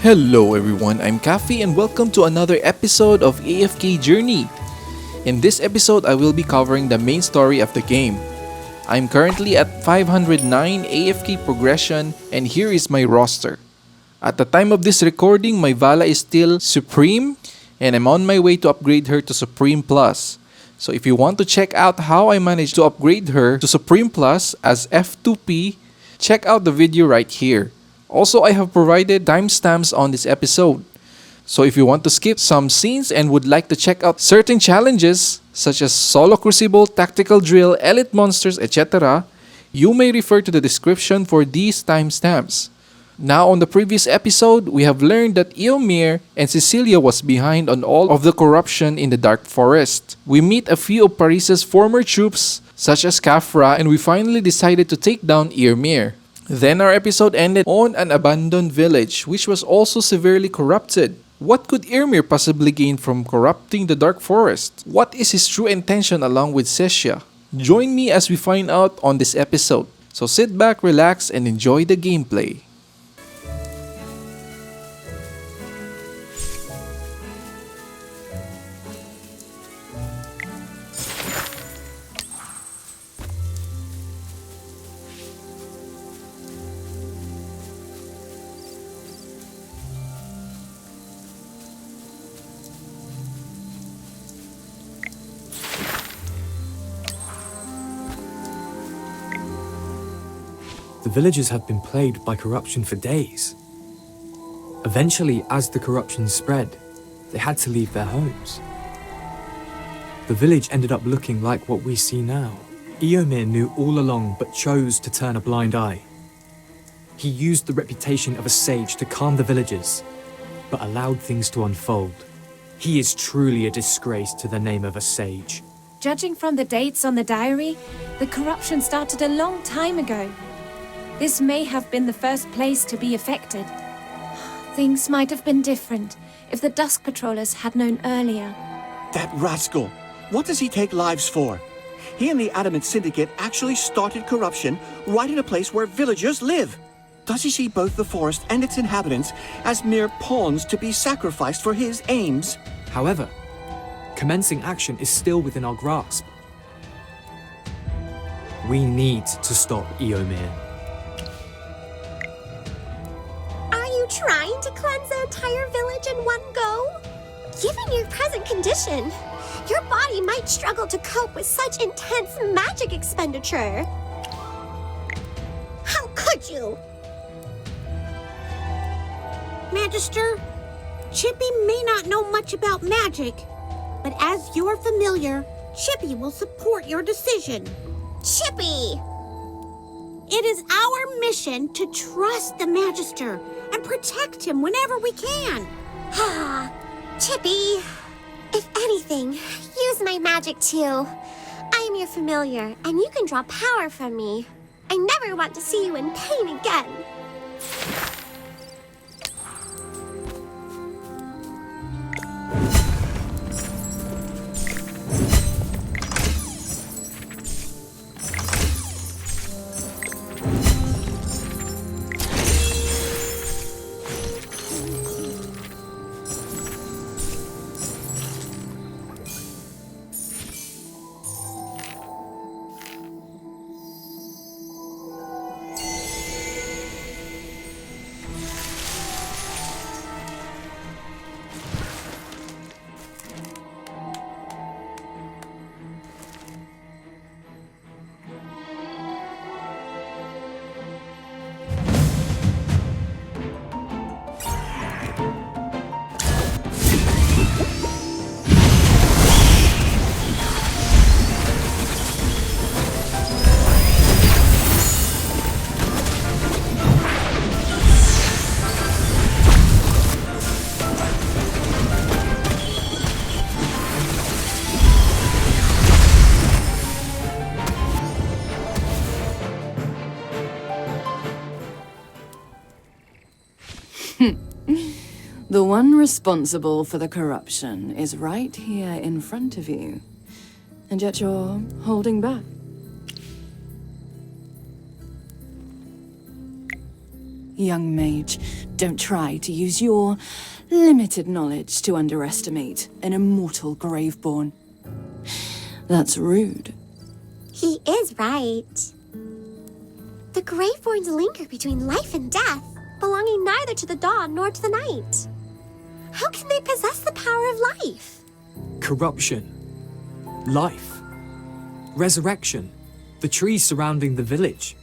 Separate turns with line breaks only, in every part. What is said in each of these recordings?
Hello everyone, I'm Kafi and welcome to another episode of AFK Journey. In this episode, I will be covering the main story of the game. I'm currently at 509 AFK progression and here is my roster. At the time of this recording, my Vala is still Supreme and I'm on my way to upgrade her to Supreme Plus. So if you want to check out how I managed to upgrade her to Supreme Plus as F2P, check out the video right here. Also, I have provided timestamps on this episode. So if you want to skip some scenes and would like to check out certain challenges such as Solo Crucible, Tactical Drill, Elite Monsters, etc., you may refer to the description for these timestamps. Now on the previous episode, we have learned that Eomer and Cecilia was behind on all of the corruption in the Dark Forest. We meet a few of Paris's former troops such as Kafra and we finally decided to take down Eomer. Then our episode ended on an abandoned village which was also severely corrupted. What could Eomer possibly gain from corrupting the Dark Forest? What is his true intention along with Sesia? Join me as we find out on this episode. So sit back, relax, and enjoy the gameplay.
The villagers have been plagued by corruption for days. Eventually, as the corruption spread, they had to leave their homes. The village ended up looking like what we see now. Eomer knew all along but chose to turn a blind eye. He used the reputation of a sage to calm the villagers, but allowed things to unfold. He is truly a disgrace to the name of a sage.
Judging from the dates on the diary, the corruption started a long time ago. This may have been the first place to be affected. Things might have been different if the Dusk Patrollers had known earlier.
That rascal! What does he take lives for? He and the Adamant Syndicate actually started corruption right in a place where villagers live. Does he see both the forest and its inhabitants as mere pawns to be sacrificed for his aims?
However, commencing action is still within our grasp. We need to stop Eomer.
Trying to cleanse the entire village in one go? Given your present condition, your body might struggle to cope with such intense magic expenditure. How could you?
Magister, Chippy may not know much about magic, but as your familiar, Chippy will support your decision.
Chippy!
It is our mission to trust the Magister and protect him whenever we can.
Ah, Chippy. If anything, use my magic too. I am your familiar, and you can draw power from me. I never want to see you in pain again.
The one responsible for the corruption is right here in front of you. And yet you're holding back. Young mage, Don't try to use your limited knowledge to underestimate an immortal Graveborn. That's rude.
He is right. The Graveborns linger between life and death, belonging neither to the dawn nor to the night. How can they possess the power of life?
Corruption. Life. Resurrection. The trees surrounding the village,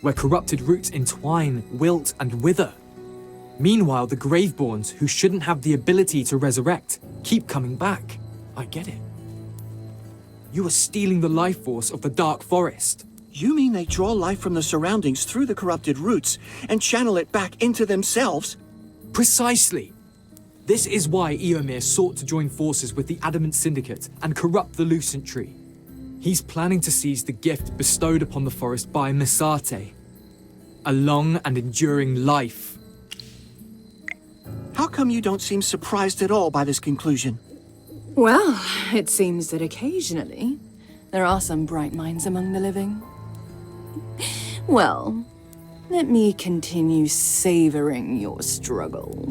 where corrupted roots entwine, wilt, and wither. Meanwhile, the Graveborns, who shouldn't have the ability to resurrect, keep coming back. I get it. You are stealing the life force of the Dark Forest.
You mean they draw life from the surroundings through the corrupted roots and channel it back into themselves?
Precisely. This is why Eomir sought to join forces with the Adamant Syndicate and corrupt the Lucent Tree. He's planning to seize the gift bestowed upon the forest by Misate. A long and enduring life.
How come you don't seem surprised at all by this conclusion?
Well, it seems that occasionally there are some bright minds among the living. Well, let me continue savoring your struggle.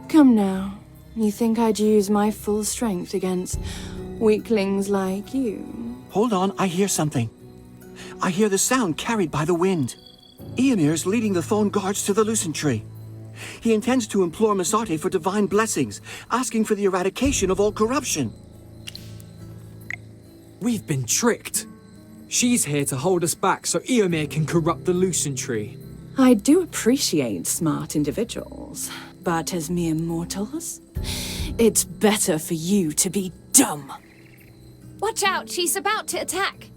Come now, you think I'd use my full strength against weaklings like you?
Hold on, I hear something. I hear the sound carried by the wind. Eomir's leading the Thorn Guards to the Lucent Tree. He intends to implore Misate for divine blessings, asking for the eradication of all corruption.
We've been tricked. She's here to hold us back so Eomir can corrupt the Lucent Tree.
I do appreciate smart individuals, but as mere mortals, it's better for you to be dumb.
Watch out, she's about to attack.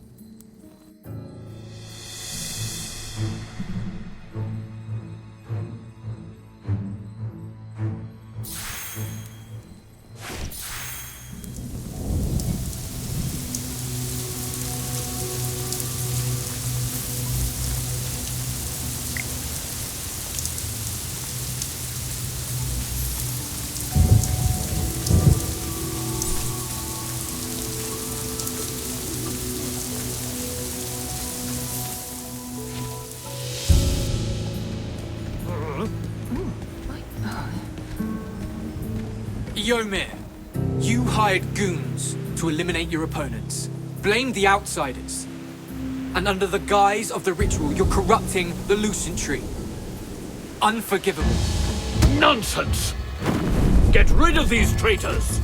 Eomir, you hired goons to eliminate your opponents, blamed the outsiders, and under the guise of the ritual, you're corrupting the Lucent Tree. Unforgivable.
Nonsense! Get rid of these traitors!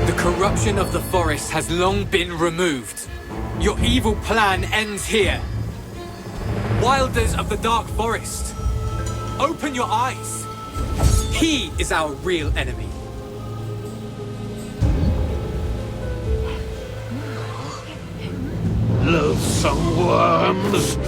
The corruption of the forest has long been removed. Your evil plan ends here. Wilders of the Dark Forest, open your eyes. He is our real enemy.
Loathsome worms!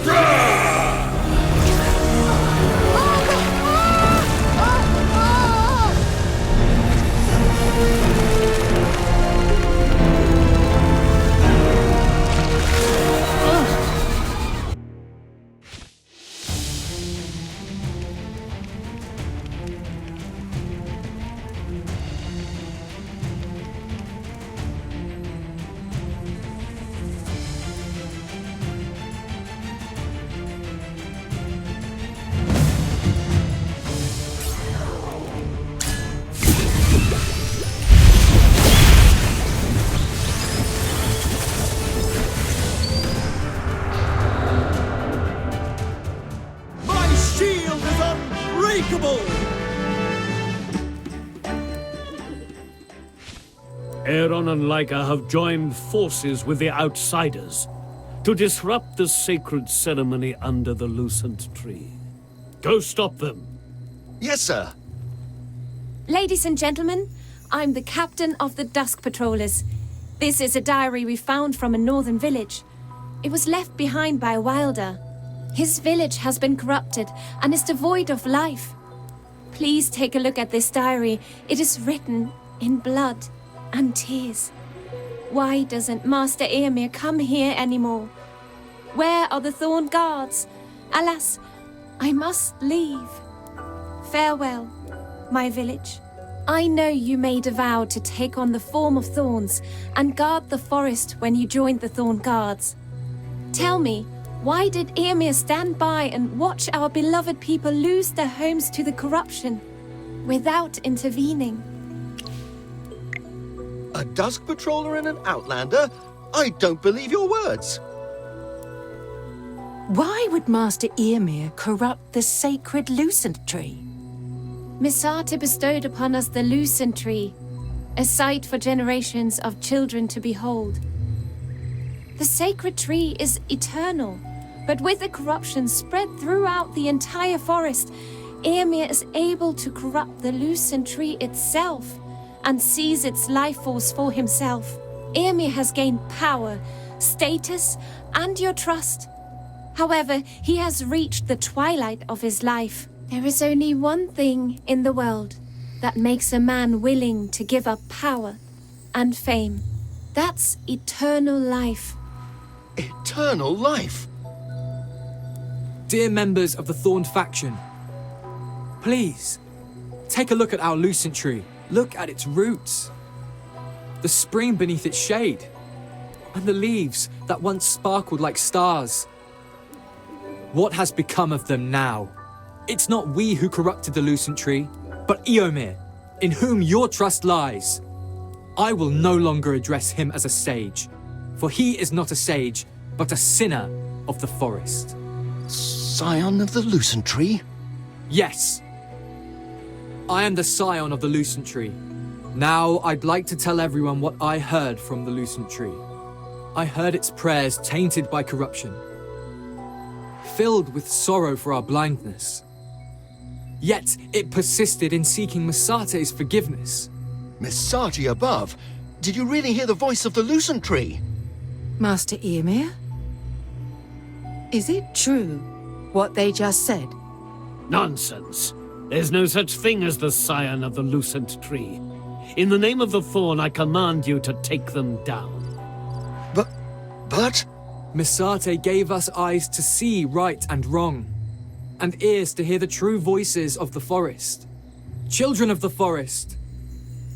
Aeron and Laika have joined forces with the outsiders to disrupt the sacred ceremony under the Lucent Tree. Go stop them.
Yes, sir.
Ladies and gentlemen, I'm the captain of the Dusk Patrollers. This is a diary we found from a northern village. It was left behind by a wilder. His village has been corrupted and is devoid of life. Please take a look at this diary. It is written in blood and tears. Why doesn't Master Eomir come here anymore? Where are the Thorn Guards? Alas, I must leave. Farewell, my village. I know you made a vow to take on the form of thorns and guard the forest when you joined the Thorn Guards. Tell me, Why did Eomir stand by and watch our beloved people lose their homes to the corruption without intervening?
A Dusk Patroller and an Outlander? I don't believe your words.
Why would Master Eomir corrupt the sacred Lucent tree?
Misate bestowed upon us the Lucent tree, a sight for generations of children to behold. The sacred tree is eternal, but with the corruption spread throughout the entire forest, Eomir is able to corrupt the Lucent tree itself and seize its life force for himself. Eomir has gained power, status, and your trust. However, he has reached the twilight of his life. There is only one thing in the world that makes a man willing to give up power and fame. That's eternal life.
Eternal life?
Dear members of the Thorn faction, please, take a look at our Lucent tree. Look at its roots, the spring beneath its shade, and the leaves that once sparkled like stars. What has become of them now? It's not we who corrupted the Lucent tree, but Eomir, in whom your trust lies. I will no longer address him as a sage, for he is not a sage, but a sinner of the forest.
Scion of the Lucent tree?
Yes. I am the scion of the Lucent tree. Now I'd like to tell everyone what I heard from the Lucent tree. I heard its prayers tainted by corruption, filled with sorrow for our blindness. Yet it persisted in seeking Misate's forgiveness.
Misati above? Did you really hear the voice of the Lucent tree?
Master Eomir? Is it true what they just said?
Nonsense. There's no such thing as the scion of the Lucent tree. In the name of the Thorn, I command you to take them down.
But...
Misate gave us eyes to see right and wrong, and ears to hear the true voices of the forest. Children of the forest,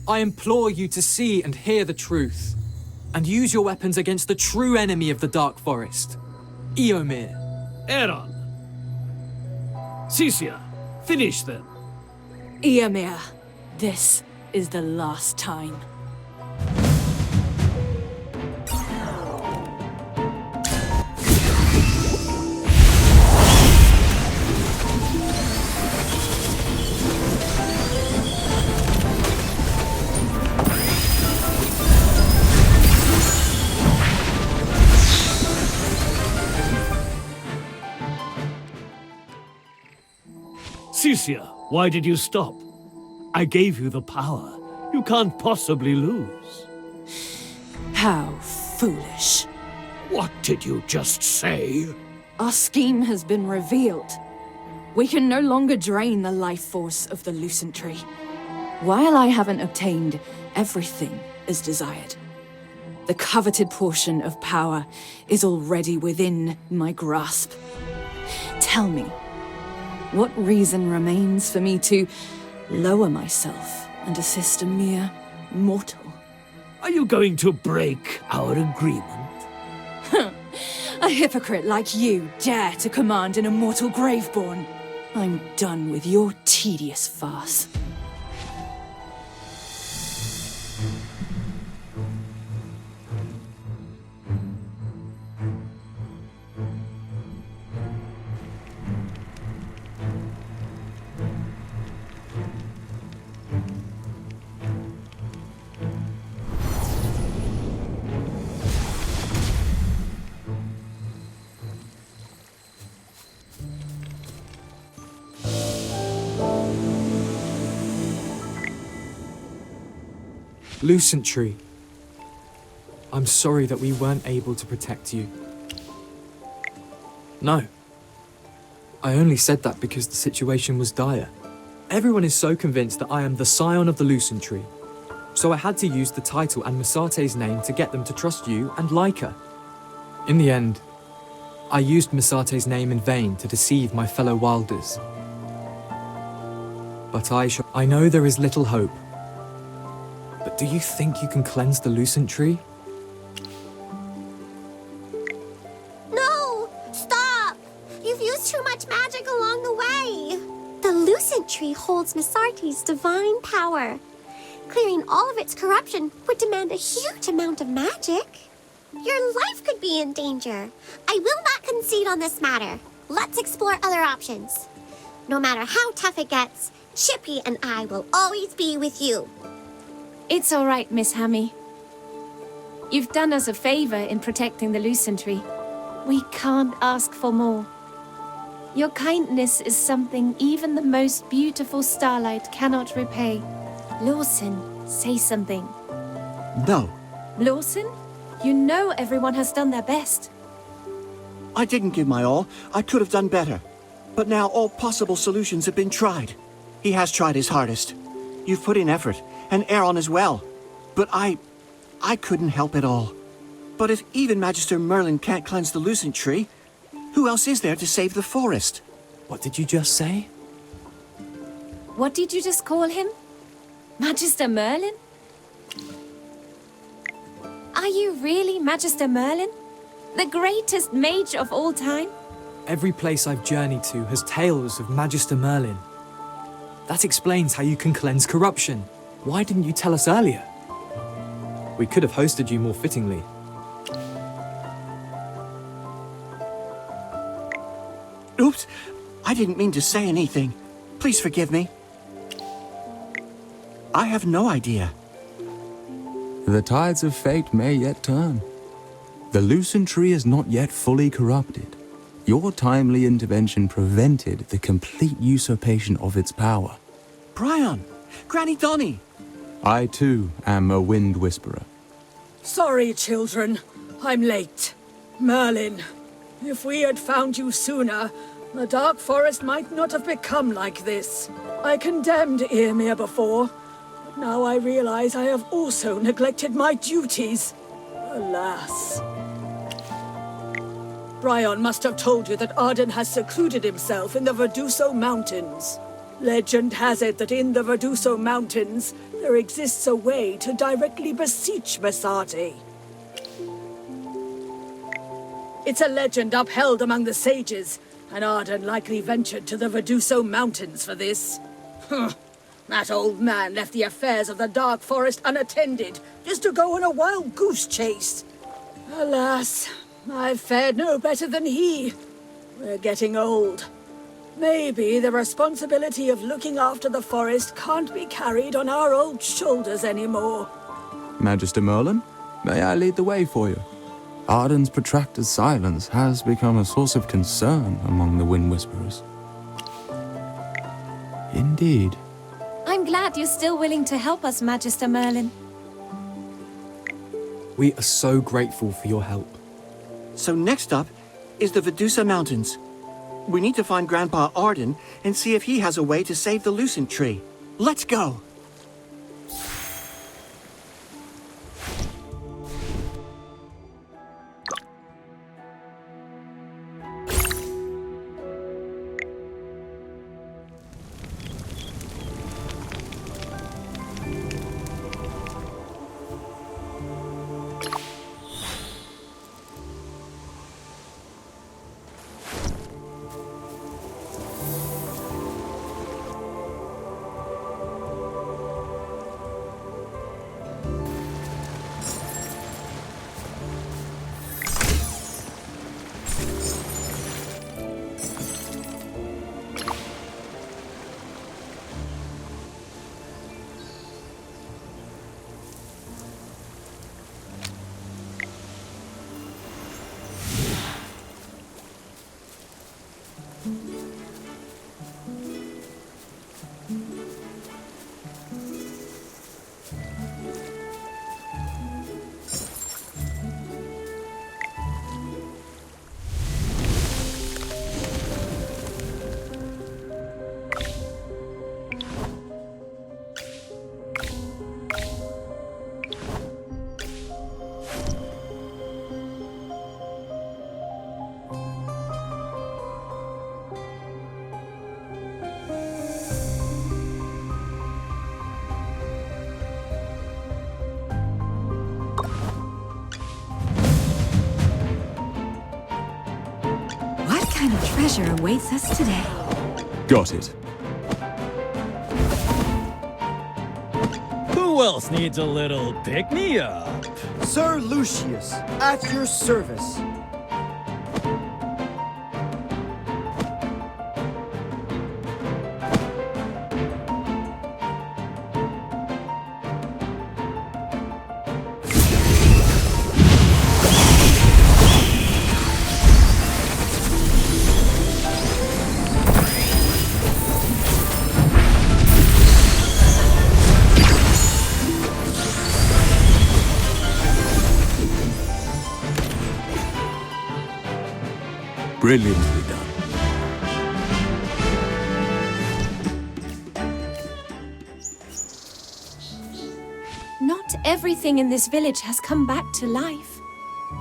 I implore you to see and hear the truth, and use your weapons against the true enemy of the Dark Forest, Eomir.
Aaron! Cisia, finish them.
Eomir, this is the last time.
Cisia, why did you stop? I gave you the power. You can't possibly lose.
How foolish.
What did you just say?
Our scheme has been revealed. We can no longer drain the life force of the Lucent tree. While I haven't obtained everything as desired, the coveted portion of power is already within my grasp. Tell me, what reason remains for me to lower myself and assist a mere mortal?
Are you going to break our agreement?
A hypocrite like you dare to command an immortal Graveborn. I'm done with your tedious farce.
Lucent tree, I'm sorry that we weren't able to protect you. No. I only said that because the situation was dire. Everyone is so convinced that I am the scion of the Lucent tree, so I had to use the title and Misate's name to get them to trust you and like her. In the end, I used Misate's name in vain to deceive my fellow Wilders. But I know there is little hope. But do you think you can cleanse the Lucent tree?
No! Stop! Lucent Tree holds Misarti's divine power. Clearing all of its corruption would demand a huge amount of magic. Your life could be in danger. I will not concede on this matter. Let's explore other options. No matter how tough it gets, Chippy and I will always be with you.
It's all right, Miss Hammy. You've done us a favor in protecting the Lucent Tree. We can't ask for more. Your kindness is something even the most beautiful starlight cannot repay. Lawson, say something.
No,
Lawson, you know everyone has done their best.
I didn't give my all. I could have done better. But now all possible solutions have been tried. He has tried his hardest. You've put in effort, and Aaron as well. But I couldn't help it all. But if even Magister Merlin can't cleanse the Lucent Tree, who else is there to save the forest?
What did you just say?
What did you just call him? Magister Merlin? Are you really Magister Merlin? The greatest mage of all time?
Every place I've journeyed to has tales of Magister Merlin. That explains how you can cleanse corruption. Why didn't you tell us earlier? We could have hosted you more fittingly.
Oops, I didn't mean to say anything. Please forgive me. I have no idea.
The tides of fate may yet turn. The Lucent Tree is not yet fully corrupted. Your timely intervention prevented the complete usurpation of its power.
Brian, Granny Donny.
I too am a wind whisperer.
Sorry, children. I'm late. Merlin, if we had found you sooner, the Dark Forest might not have become like this. I condemned Ymir before, but now I realize I have also neglected my duties. Alas. Brian must have told you that Arden has secluded himself in the Verduso Mountains. Legend has it that in the Verduso Mountains, there exists a way to directly beseech Misarti. It's a legend upheld among the sages, and Arden likely ventured to the Verduso Mountains for this. That old man left the affairs of the Dark Forest unattended, just to go on a wild goose chase. Alas, I've fared no better than he. We're getting old. Maybe the responsibility of looking after the forest can't be carried on our old shoulders anymore.
Magister Merlin, may I lead the way for you? Arden's protracted silence has become a source of concern among the Wind Whisperers. Indeed.
I'm glad you're still willing to help us, Magister Merlin.
We are so grateful for your help.
So next up is the Verduso Mountains. We need to find Grandpa Arden and see if he has a way to save the Lucent Tree. Let's go!
What kind of treasure awaits us today?
Got it.
Who else needs a little pick-me-up?
Sir Lucius, at your service.
Brilliantly done.
Not everything in this village has come back to life.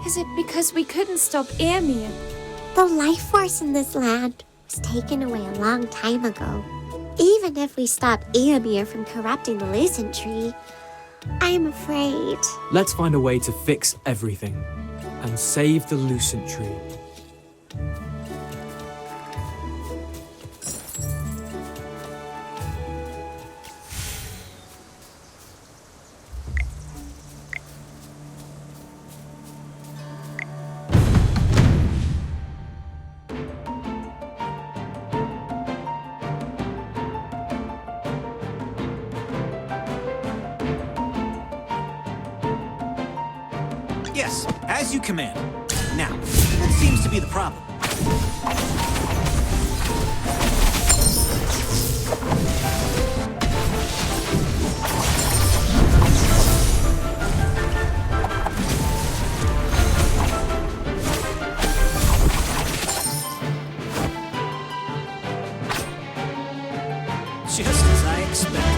Is it because we couldn't stop Ymir?
The life force in this land was taken away a long time ago. Even if we stop Ymir from corrupting the Lucent tree, I'm afraid.
Let's find a way to fix everything and save the Lucent tree.
Yes, as you command. Now, what seems to be the problem? Just as I expected.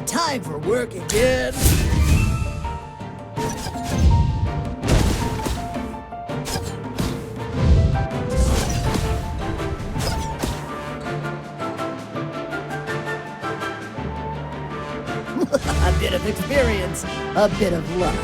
Time for work again. A bit of experience, a bit of luck.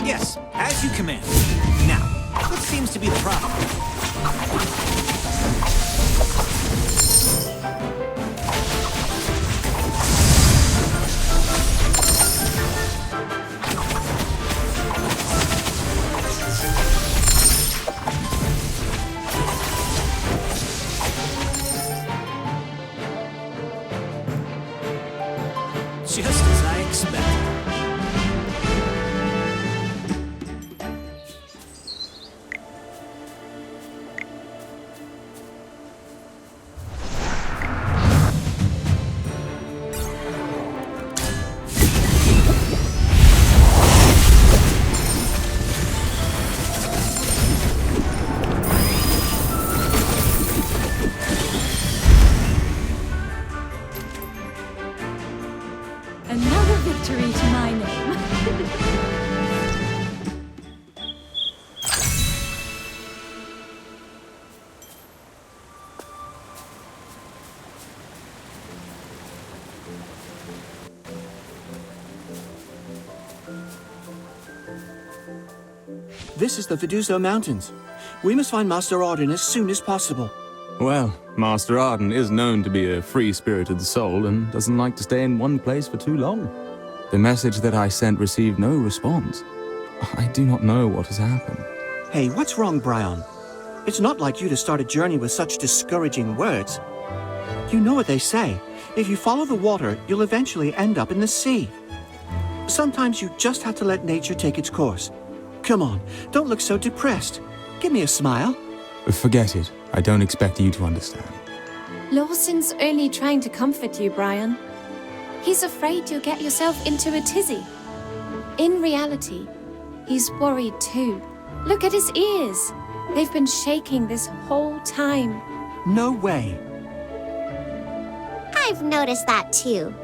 Yes, as you command. Now, what seems to be the problem? Just as I expected.
Another victory to my name.
This is the Verduso Mountains. We must find Master Arden as soon as possible.
Well, Master Arden is known to be a free-spirited soul and doesn't like to stay in one place for too long. The message that I sent received no response. I do not know what has happened.
Hey, what's wrong, Brian? It's not like you to start a journey with such discouraging words. You know what they say. If you follow the water, you'll eventually end up in the sea. Sometimes you just have to let nature take its course. Come on, don't look so depressed. Give me a smile.
Forget it. I don't expect you to understand.
Lawson's only trying to comfort you, Brian. He's afraid you'll get yourself into a tizzy. In reality, he's worried too. Look at his ears. They've been shaking this whole time.
No way.
I've noticed that too.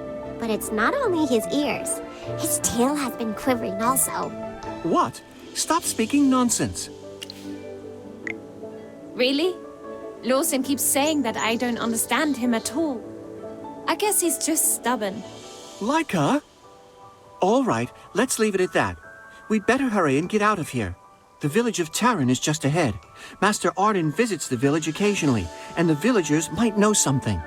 But it's not only his ears. His tail has been quivering also.
What? Stop speaking nonsense.
Really? Lawson keeps saying that I don't understand him at all. I guess he's just stubborn.
Like her? All right, let's leave it at that. We'd better hurry and get out of here. The village of Tattered is just ahead. Master Arden visits the village occasionally, and the villagers might know something.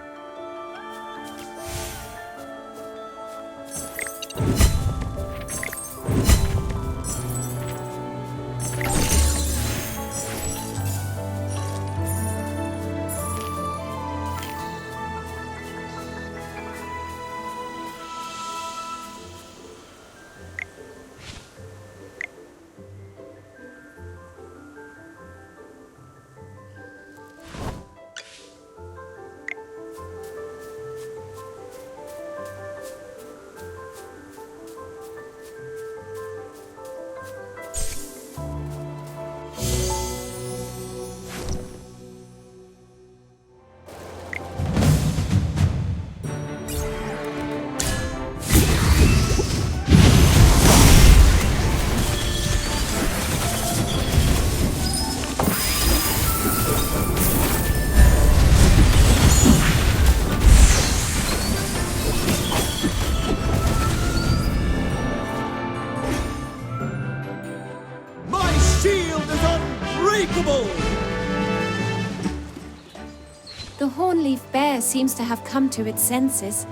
The hornleaf bear seems to have come to its senses.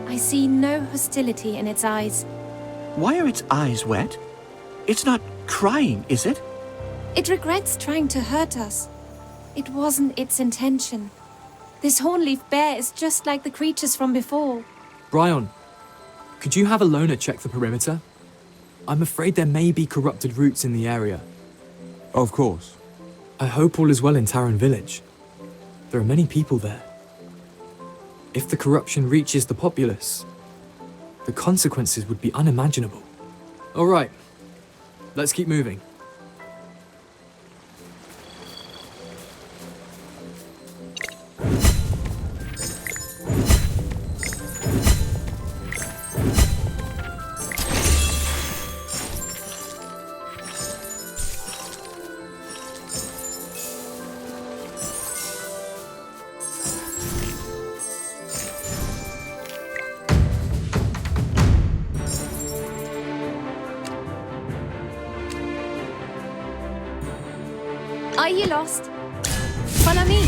I see no hostility in its eyes.
Why are its eyes wet? It's not crying, is it?
It regrets trying to hurt us. It wasn't its intention. This hornleaf bear is just like the creatures from before.
Bryon, could you have a loner check the perimeter? I'm afraid there may be corrupted roots in the area.
Of course.
I hope all is well in Tarren Village. There are many people there. If the corruption reaches the populace, the consequences would be unimaginable. All right, let's keep moving.
Are you lost? Follow me.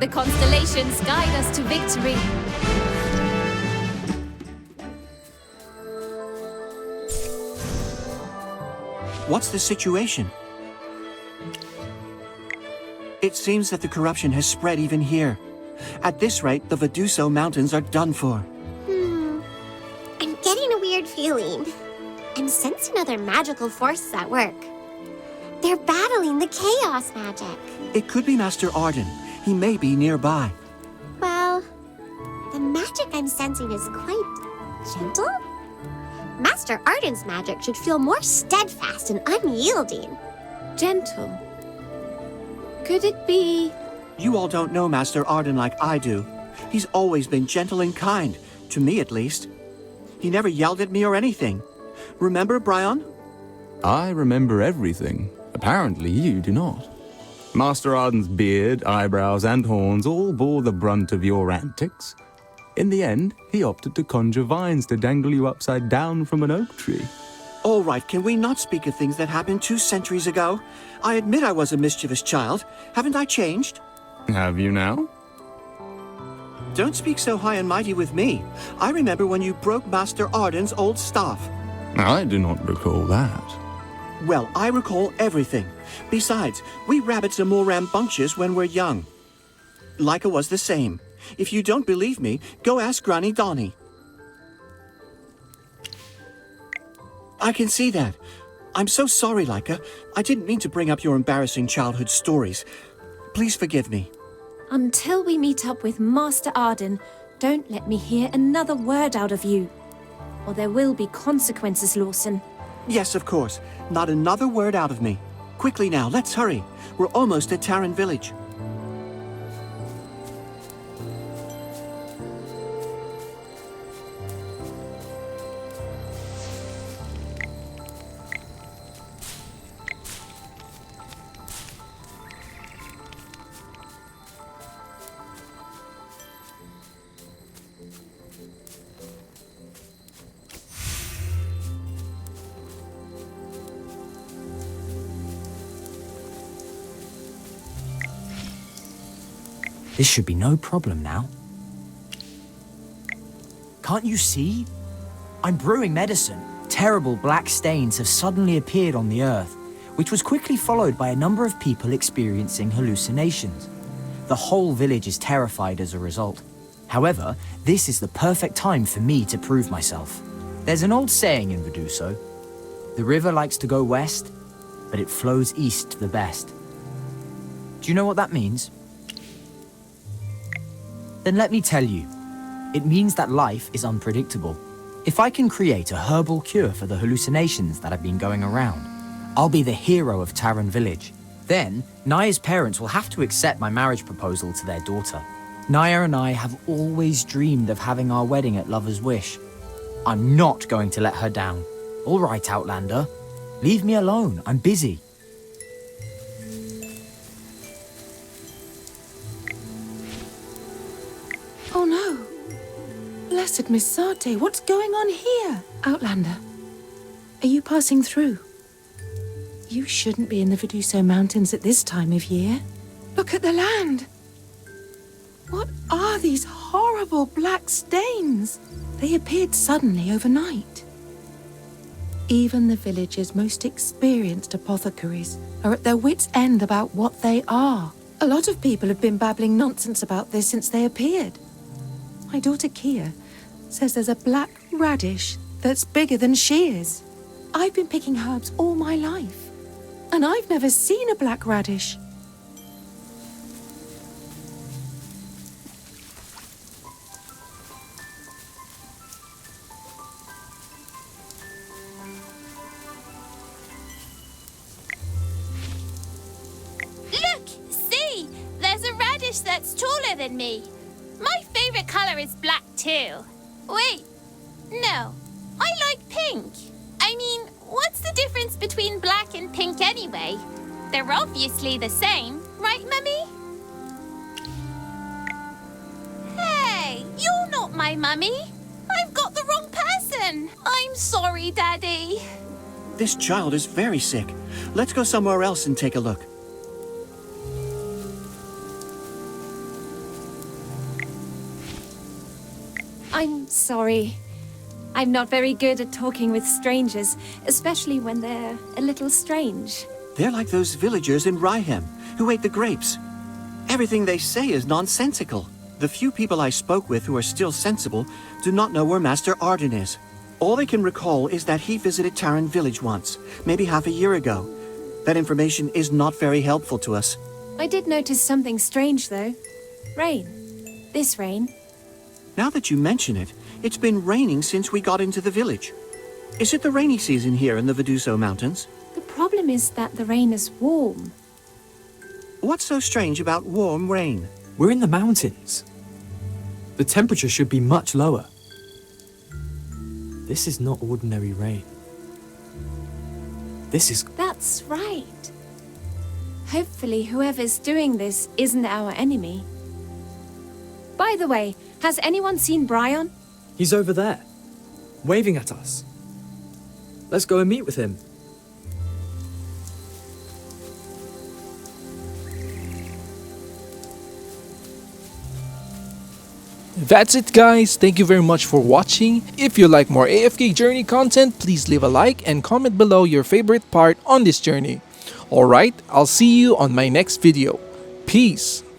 The constellations guide us to victory.
What's the situation? It seems that the corruption has spread even here. At this rate, the Verduso mountains are done for.
I'm getting a weird feeling. I'm sensing other magical forces at work. They're battling the chaos magic.
It could be Master Arden. He may be nearby.
Well, the magic I'm sensing is quite gentle? Master Arden's magic should feel more steadfast and unyielding.
Gentle. Could it be?
You all don't know Master Arden like I do. He's always been gentle and kind, to me at least. He never yelled at me or anything. Remember, Bryon?
I remember everything. Apparently you do not. Master Arden's beard, eyebrows, and horns all bore the brunt of your antics. In the end, he opted to conjure vines to dangle you upside down from an oak tree.
All right, can we not speak of things that happened 2 centuries ago? I admit I was a mischievous child. Haven't I changed?
Have you now?
Don't speak so high and mighty with me. I remember when you broke Master Arden's old staff.
I do not recall that.
Well, I recall everything. Besides, we rabbits are more rambunctious when we're young. Leica was the same. If you don't believe me, go ask Granny Donnie. I can see that. I'm so sorry, Leica. I didn't mean to bring up your embarrassing childhood stories. Please forgive me.
Until we meet up with Master Arden, don't let me hear another word out of you. Or there will be consequences, Lawson.
Yes, of course. Not another word out of me. Quickly now, let's hurry. We're almost at Tarren Village.
This should be no problem now. Can't you see? I'm brewing medicine. Terrible black stains have suddenly appeared on the earth, which was quickly followed by a number of people experiencing hallucinations. The whole village is terrified as a result. However, this is the perfect time for me to prove myself. There's an old saying in Verduso: the river likes to go west, but it flows east the best. Do you know what that means? Then let me tell you. It means that life is unpredictable. If I can create a herbal cure for the hallucinations that have been going around, I'll be the hero of Tarren Village. Then, Naya's parents will have to accept my marriage proposal to their daughter. Naya and I have always dreamed of having our wedding at Lover's Wish. I'm not going to let her down. All right, Outlander. Leave me alone. I'm busy.
Tattered Misate, what's going on here? Outlander, are you passing through? You shouldn't be in the Verduso Mountains at this time of year. Look at the land. What are these horrible black stains? They appeared suddenly overnight. Even the village's most experienced apothecaries are at their wits' end about what they are. A lot of people have been babbling nonsense about this since they appeared. My daughter Kia says there's a black radish that's bigger than she is. I've been picking herbs all my life, and I've never seen a black radish.
Look! See! There's a radish that's taller than me. My favorite color is black too. Wait, no. I like pink. I mean, what's the difference between black and pink anyway? They're obviously the same, right, Mummy? Hey, you're not my mummy. I've got the wrong person. I'm sorry, Daddy.
This child is very sick. Let's go somewhere else and take a look.
I'm sorry. I'm not very good at talking with strangers, especially when they're a little strange.
They're like those villagers in Raihem who ate the grapes. Everything they say is nonsensical. The few people I spoke with who are still sensible do not know where Master Arden is. All they can recall is that he visited Taran village once, maybe half a year ago. That information is not very helpful to us.
I did notice something strange, though. Rain. This rain.
Now that you mention it, it's been raining since we got into the village. Is it the rainy season here in the Verduso Mountains?
The problem is that the rain is warm.
What's so strange about warm rain?
We're in the mountains. The temperature should be much lower. This is not ordinary rain. This is...
That's right. Hopefully whoever's doing this isn't our enemy. By the way, has anyone seen Bryon?
He's over there, waving at us. Let's go and meet with him.
That's it, guys. Thank you very much for watching. If you like more AFK Journey content, please leave a like and comment below your favorite part on this journey. Alright, I'll see you on my next video. Peace!